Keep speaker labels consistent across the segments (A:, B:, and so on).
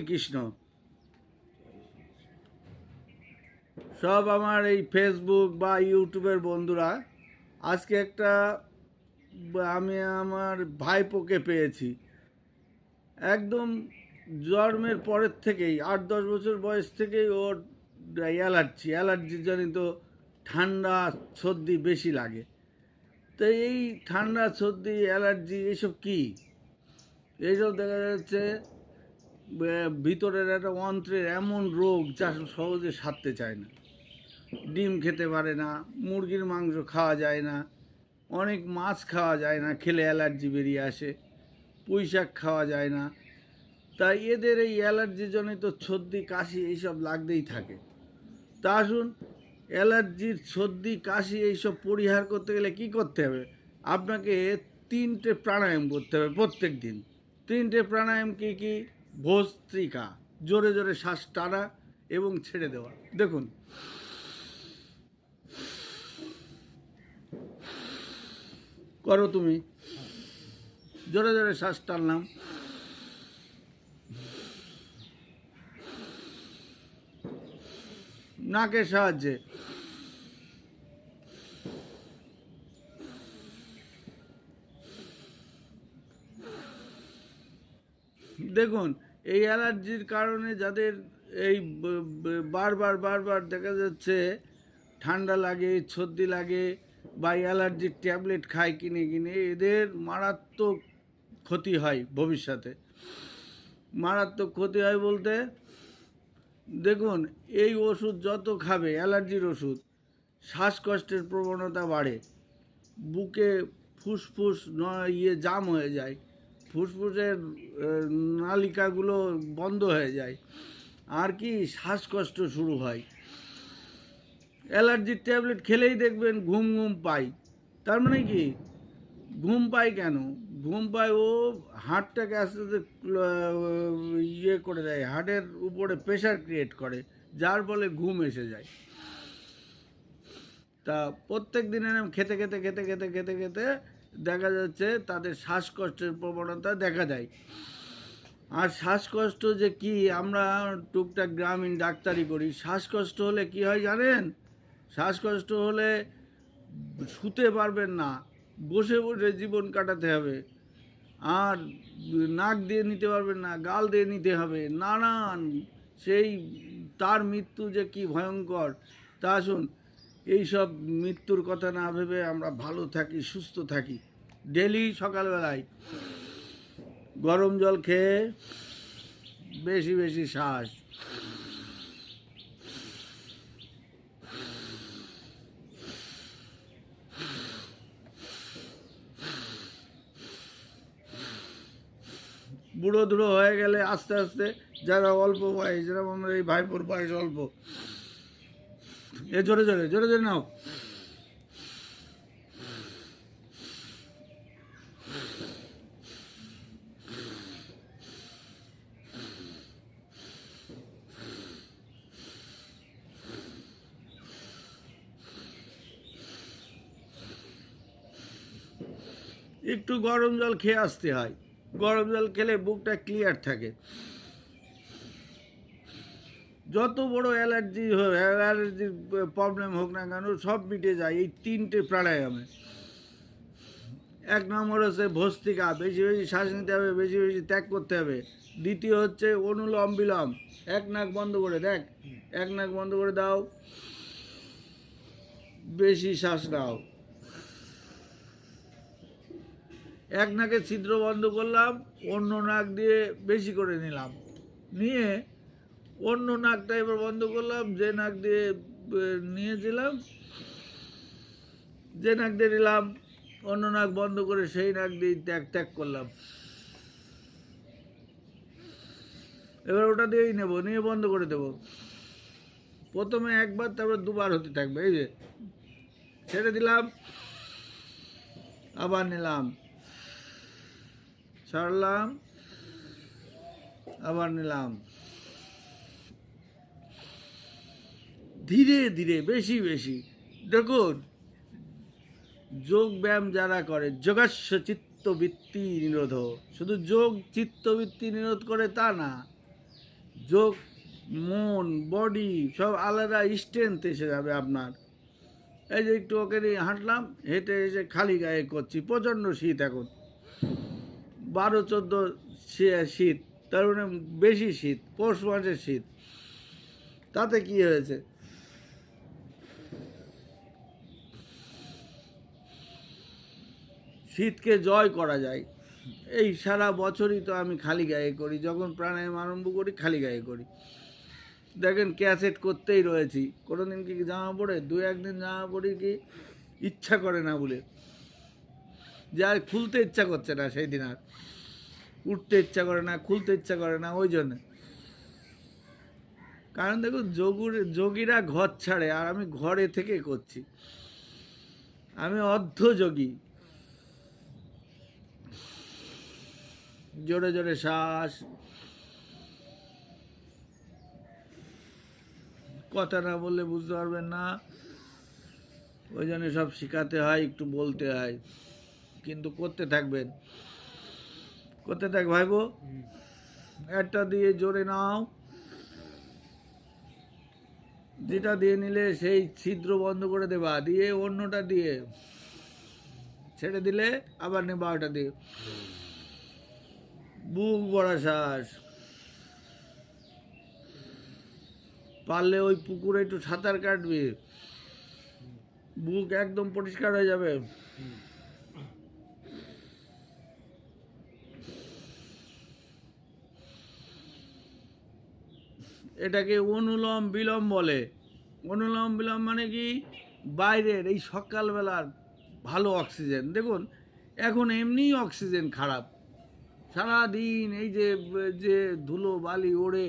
A: কৃষ্ণ। সব আমার এই ফেসবুক বা ইউটিউবের বন্ধুরা, আজকে একটা আমি আমার ভাইপোকে পেয়েছি। একদম জন্মের পরের থেকেই 8-10 বছর বয়স থেকেই ওর অ্যালার্জি জনিত ঠান্ডা সর্দি বেশি লাগে। তো এই ঠান্ডা সর্দি অ্যালার্জি এইসব কী? এইসব দেখা যাচ্ছে ভিতরের একটা অন্ত্রের এমন রোগ যা সহজে সারতে চায় না। ডিম খেতে পারে না, মুরগির মাংস খাওয়া যায় না, অনেক মাছ খাওয়া যায় না, খেলে অ্যালার্জি বেরিয়ে আসে, পুঁই শাক খাওয়া যায় না। তাই এদের এই অ্যালার্জিজনিত সর্দি কাশি এইসব লাগতেই থাকে। তা আসুন, অ্যালার্জির সর্দি কাশি এইসব পরিহার করতে গেলে কি করতে হবে? আপনাকে 3টে প্রাণায়াম করতে হবে প্রত্যেক দিন। 3টে প্রাণায়াম কি কি? ভস্ত্রিকা, জোরে জোরে শ্বাস টানা এবং ছেড়ে দেওয়া। দেখুন, করো তুমি, জোরে জোরে শ্বাস টানলাম, নাকের সাহায্যে। দেখুন, এই অ্যালার্জির কারণে যাদের এই বারবার দেখা যাচ্ছে ঠান্ডা লাগে, সর্দি লাগে, বা অ্যালার্জির ট্যাবলেট খায় কিনে কিনে, এদের মারাত্মক ক্ষতি হয় ভবিষ্যতে। মারাত্মক ক্ষতি হয় বলতে, দেখুন, এই ওষুধ যত খাবে, অ্যালার্জির ওষুধ, শ্বাসকষ্টের প্রবণতা বাড়ে, বুকে ফুসফুস জাম হয়ে যায়, ফুসফুসের নালিকাগুলো বন্ধ হয়ে যায়, আর কি শ্বাসকষ্ট শুরু হয়। অ্যালার্জির ট্যাবলেট খেলেই দেখবেন ঘুম পাই। তার মানে কি ঘুম পায় কেন? ঘুম পায়, ও হার্টটাকে আস্তে আস্তে করে দেয়, হার্টের উপরে প্রেশার ক্রিয়েট করে, যার ফলে ঘুম এসে যায়। তা প্রত্যেক দিনের খেতে খেতে খেতে খেতে খেতে খেতে দেখা যাচ্ছে তাদের শ্বাসকষ্টের প্রবণতা দেখা যায়। আর শ্বাসকষ্ট যে কি, আমরা টুকটাক গ্রামীণ ডাক্তারি করি। শ্বাসকষ্ট হলে কি হয় জানেন? শ্বাসকষ্ট হলে শুতে পারবেন না, বসে বসে জীবন কাটাতে হবে, আর নাক দিয়ে নিতে পারবেন না, গাল দিয়ে নিতে হবে, নানান সেই তার মৃত্যু যে কি ভয়ঙ্কর। তা আসুন, এইসব মৃত্যুর কথা না ভেবে আমরা ভালো থাকি, সুস্থ থাকি। ডেলি সকালবেলায় গরম জল খেয়ে বেশি বেশি শ্বাস, বুড়ো ধুড়ো হয়ে গেলে আস্তে আস্তে, যারা অল্প বয়স, যেরকম আমরা এই ভাইপোর বয়স অল্প, জোরে জোরে জোরে জোরে নাও। একটু গরম জল খেয়ে আসতে হয়। গরম জল খেলে বুকটা ক্লিয়ার থাকে। যত বড় অ্যালার্জির প্রবলেম হোক না কেন, সব মিটে যায় এই 3টে প্রাণায়ামে। 1 নম্বর হচ্ছে ভস্ত্রিকা, বেশি বেশি শ্বাস নিতে হবে, বেশি বেশি ত্যাগ করতে হবে। দ্বিতীয় হচ্ছে অনুলোম বিলোম, এক নাক বন্ধ করে দেখ, এক নাক বন্ধ করে দাও, বেশি শ্বাস নাও। এক নাকে ছিদ্র বন্ধ করলাম, অন্য নাক দিয়ে বেশি করে নিলাম, নিয়ে অন্য নাকটা এবার বন্ধ করলাম, যে নাক দিয়ে নিয়েছিলাম, যে নাক দিয়ে নিলাম, অন্য নাক বন্ধ করে সেই নাক দিয়ে ত্যাগ করলাম। এবার ওটা দিয়েই নেব, নিয়ে বন্ধ করে দেব। প্রথমে একবার, তারপর 2বার হতে থাকবে। এই যে ছেড়ে দিলাম, আবার নিলাম, ছাড়লাম, আবার নিলাম। ধীরে ধীরে, বেশি বেশি। দেখুন, যোগ ব্যায়াম যারা করে, যোগাস্য চিত্তবৃত্তি নিরোধ, শুধু যোগ চিত্তবৃত্তি নিরোধ করে তা না, যোগ, মন, বডি সব আলাদা স্ট্রেংথ এসে যাবে আপনার। এই যে একটু ওকে নিয়ে হাঁটলাম, হেঁটে এসে খালি গায়ে করছি, প্রচণ্ড শীত এখন, 12-14 শীত, তার মানে বেশি শীত, পৌষ মাসের শীত। তাতে কি হয়েছে? শীতকে জয় করা যায়। এই সারা বছরই তো আমি খালি গায়ে করি, যখন প্রাণায়াম আরম্ভ করি খালি গায়ে করি। দেখেন ক্যাসেট করতেই রয়েছি, কোনোদিন কি জামা পড়ে, 2-1 দিন জামা পড়ি কি ইচ্ছা করে না বলে, যে আর খুলতে ইচ্ছা করছে না, সেই দিন আর উঠতে ইচ্ছা করে না, খুলতে ইচ্ছা করে না, ওই জন্য। কারণ দেখুন যোগীরা ঘর ছাড়ে, আর আমি ঘরে থেকে করছি, আমি অর্ধযোগী। জোরে জোরে শ্বাস, কথা না বললে বুঝতে পারবেন না, ওই জন্য সব শেখাতে হয়, একটু বলতে হয়, কিন্তু করতে থাকবেন, করতে থাক ভাইবো। একটা দিয়ে জোরে নাও, যেটা দিয়ে নিলে সেই ছিদ্র বন্ধ করে দেবা, দিয়ে অন্যটা দিয়ে ছেড়ে দিলে আবার নেবা ওটা দিয়ে। বুক ভরা শ্বাস, পারলে ওই পুকুরে একটু সাঁতার কাটবি, বুক একদম পরিষ্কার হয়ে যাবে। এটাকে অনুলোম বিলোম বলে। অনুলোম বিলোম মানে কি, বাইরের এই সকালবেলার ভালো অক্সিজেন, দেখুন এখন এমনিই অক্সিজেন খারাপ, সারাদিন এই যে যে ধুলো বালি ওড়ে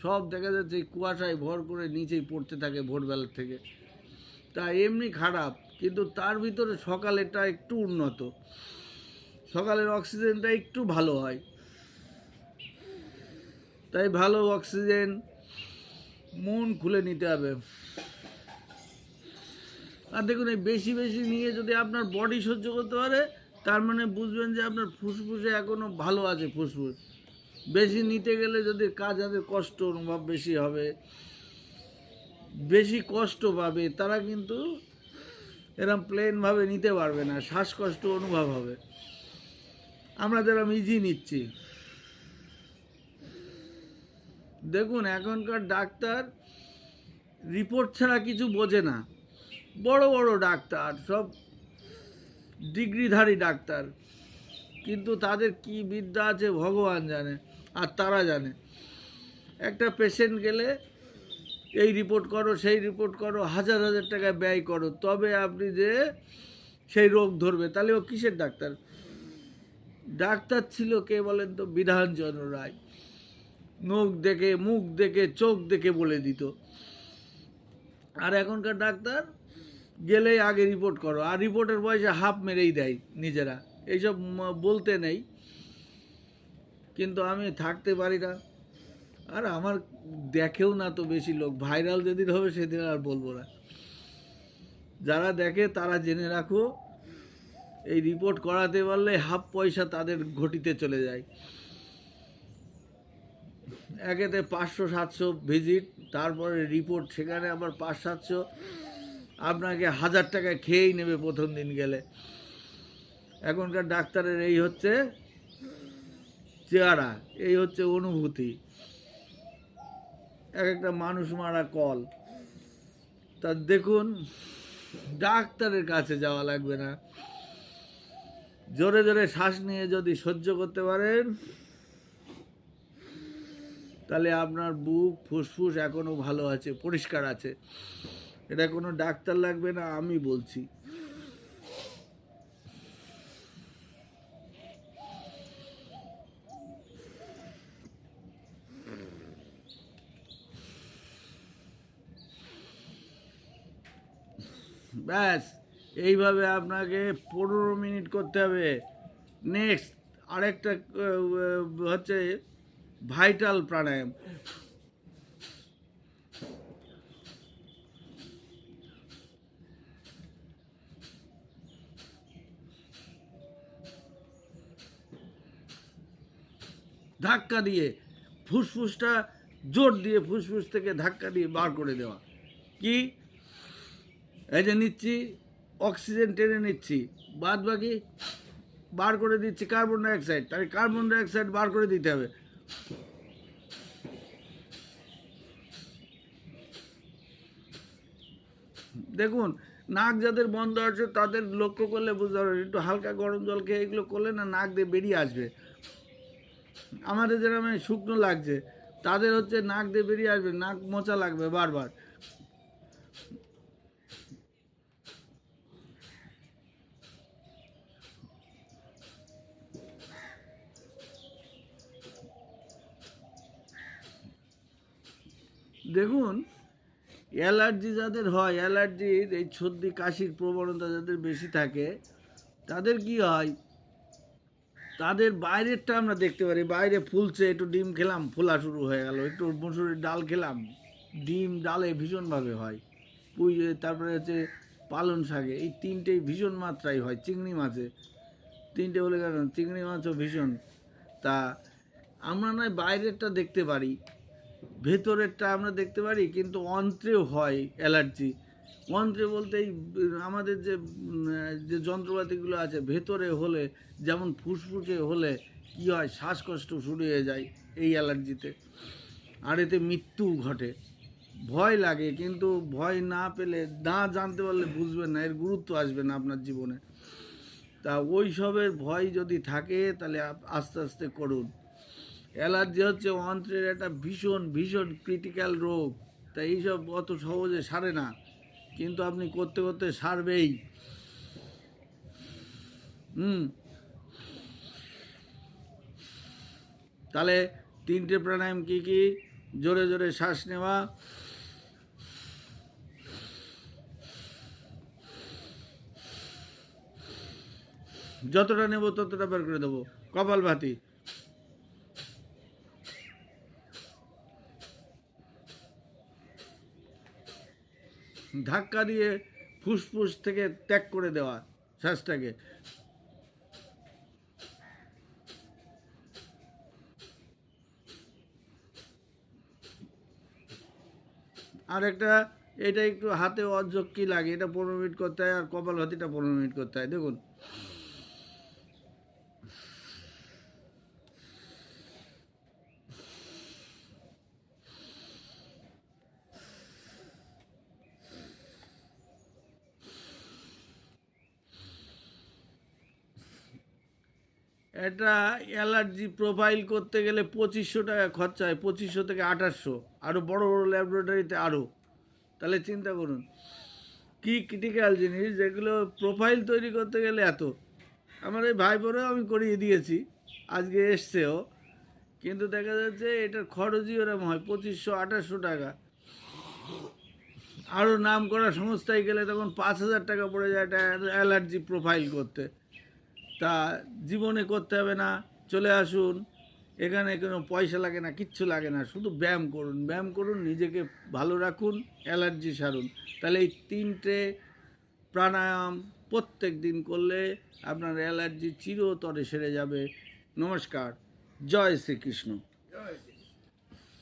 A: সব দেখা যাচ্ছে কুয়াশায় ভর করে নিচেই পড়তে থাকে ভোরবেলার থেকে, তা এমনি খারাপ, কিন্তু তার ভিতরে সকালেরটা একটু উন্নত, সকালের অক্সিজেনটা একটু ভালো হয়, তাই ভালো অক্সিজেন মন খুলে নিতে হবে। আর দেখুন এই বেশি বেশি নিয়ে যদি আপনার বডি সহ্য করতে পারে, তার মানে বুঝবেন যে আপনার ফুসফুসে এখনও ভালো আছে ফুসফুস। বেশি নিতে গেলে যদি যাদের কষ্ট অনুভব বেশি হবে, বেশি কষ্ট পাবে, তারা কিন্তু এরকম প্লেনভাবে নিতে পারবে না, শ্বাসকষ্ট অনুভব হবে। আমরা যেরকম ইজি নিচ্ছি, দেখুন এখনকার ডাক্তার রিপোর্ট ছাড়া কিছু বোঝে না, বড় বড় ডাক্তার সব ডিগ্রিধারী ডাক্তার, কিন্তু তাদের কি বিদ্যা আছে ভগবান জানে, আর তারা জানে। একটা পেশেন্ট গেলে এই রিপোর্ট করো, সেই রিপোর্ট করো, হাজার হাজার টাকা ব্যয় করো, তবে আপনি যে সেই রোগ ধরবে, তাহলে ও কিসের ডাক্তার? ডাক্তার ছিল কে বলেন তো? বিধানচন্দ্র রায়। মুখ দেখে, মুখ দেখে, চোখ দেখে বলে দিত। আর এখনকার ডাক্তার গেলেই আগে রিপোর্ট করো, আর রিপোর্টের পয়সা হাফ মেরেই দেয় নিজেরা, এইসব বলতে নেই, কিন্তু আমি থাকতে পারি না, আর আমার দেখেও না তো বেশি লোক, ভাইরাল যেদিন হবে সেদিন আর বলবো না। যারা দেখে তারা জেনে রাখো, এই রিপোর্ট করাতে পারলে হাফ পয়সা তাদের ঘটিতে চলে যায়। একেতে 500-700 ভিজিট, তারপরে রিপোর্ট, সেখানে আবার 500-700, আপনাকে 1000 টাকা খেয়েই নেবে প্রথম দিন গেলে। এখনকার ডাক্তারের এই হচ্ছে চেহারা, এই হচ্ছে অনুভূতি, এক একটা মানুষ মারা কল। তা দেখুন ডাক্তারের কাছে যাওয়া লাগবে না, জোরে জোরে শ্বাস নিয়ে যদি সহ্য করতে পারেন, তাহলে আপনার বুক ফুসফুস এখনও ভালো আছে, পরিষ্কার আছে, এটা কোনো ডাক্তার লাগবে না, আমি বলছি। ব্যাস, এইভাবে আপনাকে 15 মিনিট করতে হবে। নেক্সট আরেকটা হচ্ছে ভাইটাল প্রাণায়াম। ধাক্কা দিয়ে ফুসফুসটা জোর দিয়ে ফুসফুস থেকে ধাক্কা দিয়ে বার করে দেওয়া। কি এই যে নিচ্ছি অক্সিজেন টেনে নিচ্ছি, বাদ বাকি বার করে দিচ্ছি কার্বন ডাইঅক্সাইড, তাহলে কার্বন ডাইঅক্সাইড বার করে দিতে হবে। দেখুন নাক যাদের বন্ধ আছে তাদের লক্ষ্য করলে বুঝতে পারবে, একটু হালকা গরম জল খেয়ে এগুলো করলে না নাক দিয়ে বেরিয়ে আসবে। আমাদের যেরকম শুকনো লাগছে তাদের হচ্ছে নাক দিয়ে বেরিয়ে আসবে, নাক মোচা লাগবে বারবার। দেখুন অ্যালার্জি যাদের হয়, অ্যালার্জির এই সর্দি কাশির প্রবণতা যাদের বেশি থাকে তাদের কি হয়, তাদের বাইরেরটা আমরা দেখতে পারি, বাইরে ফুলছে, একটু ডিম খেলাম ফোলা শুরু হয়ে গেল, একটু মসুরির ডাল খেলাম ডিম ডালে ভীষণভাবে হয়, পুঁই তারপরে হচ্ছে পালন শাকে, এই তিনটেই ভীষণ মাত্রায় হয়। চিংড়ি মাছে তিনটে বলে কেন, চিংড়ি মাছও ভীষণ। তা আমরা নয় বাইরেরটা দেখতে পারি, ভেতরেরটা আমরা দেখতে পারি, কিন্তু অন্ত্রেও হয় অ্যালার্জি। অন্ত্রে বলতে এই আমাদের যে যে যন্ত্রপাতিগুলো আছে ভেতরে হলে, যেমন ফুসফুসে হলে কি হয়, শ্বাসকষ্ট শুরু হয়ে যায় এই অ্যালার্জিতে, আর এতে মৃত্যু ঘটে। ভয় লাগে, কিন্তু ভয় না পেলে, না জানতে পারলে বুঝবেন না, এর গুরুত্ব আসবে না আপনার জীবনে। তা ওই সবের ভয় যদি থাকে তাহলে আস্তে আস্তে করুন। অ্যালার্জি হচ্ছে অন্ত্রের একটা ভীষণ ভীষণ ক্রিটিক্যাল রোগ, তাই এইসব অত সহজে সারে না, কিন্তু আপনি করতে করতে সারবেই। তাহলে তিনটে প্রাণায়াম কি কি? জোরে জোরে শ্বাস নেওয়া, যতটা নেব ততটা বের করে দেবো, কপালভাতি, ধাক্কা দিয়ে ফুসফুস থেকে ত্যাগ করে দেওয়া শ্বাসটাকে। আর একটা, এটা একটু হাতে অঝক্কি লাগে, এটা 15 মিনিট করতে হয়, আর কপালভাতিটা 15 মিনিট করতে হয়। দেখুন এটা অ্যালার্জি প্রোফাইল করতে গেলে 2500 টাকা খরচা হয়, 2500 থেকে 2800, আরও বড় বড় ল্যাবরেটরিতে আরও। তাহলে চিন্তা করুন কি ক্রিটিক্যাল জিনিস, যেগুলো প্রোফাইল তৈরি করতে গেলে এত। আমার এই ভাইপোরেও আমি করিয়ে দিয়েছি, আজকে এসছেও, কিন্তু দেখা যাচ্ছে এটার খরচই ওরকম হয় 2500-2800 টাকা। আরও নাম করা সংস্থায় গেলে তখন 5000 টাকা পড়ে যায় একটা অ্যালার্জি প্রোফাইল করতে। তা জীবনে করতে হবে না, চলে আসুন এখানে, কোনো পয়সা লাগে না, কিচ্ছু লাগে না, শুধু ব্যায়াম করুন, ব্যায়াম করুন, নিজেকে ভালো রাখুন, অ্যালার্জি সারুন। তাহলে এই তিনটে প্রাণায়াম প্রত্যেক দিন করলে আপনার অ্যালার্জি চিরতরে সেরে যাবে। নমস্কার, জয় শ্রীকৃষ্ণ।